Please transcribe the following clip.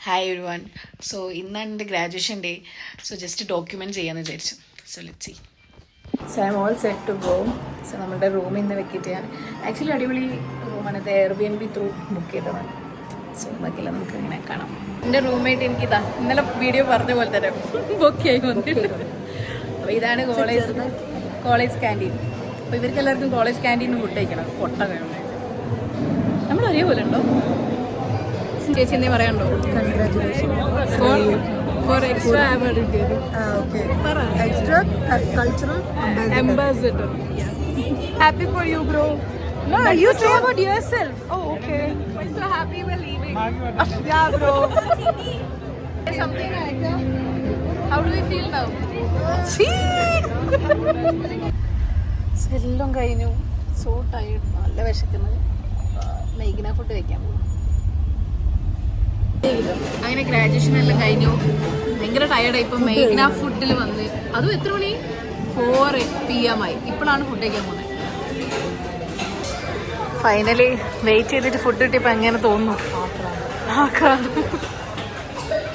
Hi every one. So ഇന്നാണ് എൻ്റെ graduation day. So just document ചെയ്യാമെന്ന് വിചാരിച്ചു. So let's see. So I am all set to go. So നമ്മുടെ റൂമിൽ നിന്ന് വെക്കേറ്റ് ചെയ്യാൻ ആക്ച്വലി അടിപൊളി റൂമാണ്. ഇത് Airbnb ത്രൂ ബുക്ക് ചെയ്തതാണ്. സോ ബാക്കിയെല്ലാം നമുക്ക് ഇങ്ങനെ കാണാം. എൻ്റെ റൂംമേറ്റ് എനിക്കിതാ ഇന്നലെ വീഡിയോ പറഞ്ഞ പോലെ തന്നെ ബുക്ക് ആയി വന്നിട്ട്. അപ്പോൾ ഇതാണ് കോളേജ് ക്യാൻറ്റീൻ. അപ്പോൾ ഇവർക്ക് എല്ലാവർക്കും കോളേജ് ക്യാൻറ്റീൻ ഫുഡ് കഴിക്കണം. പൊട്ട വേണം. നമ്മൾ ഒരേപോലെ ഉണ്ടോ? ചേച്ചി എന്തേ പറയാനുണ്ടോ? For extra cultural ambassador. Happy for you, bro. No, you say about yourself. Oh, okay. We're so happy we're leaving. Yeah, bro. Something like that. How do we feel now? എല്ലാം കഴിഞ്ഞു. So tired. നല്ല വിശക്കുന്നത്. മേഘന food കഴിക്കാൻ പോകും. അങ്ങനെ graduation എല്ലാം കഴിഞ്ഞു. ഭയങ്കര ടയർഡായി. ഇപ്പം മേഘന ഫുഡിൽ വന്ന് അതും എത്ര മണി 4 PM ആയി. ഇപ്പോഴാണ് ഫുഡ് കഴിക്കാൻ പോകുന്നത്. ഫൈനലി വെയിറ്റ് ചെയ്തിട്ട് ഫുഡ് കിട്ടിയപ്പോൾ എങ്ങനെ തോന്നുന്നു?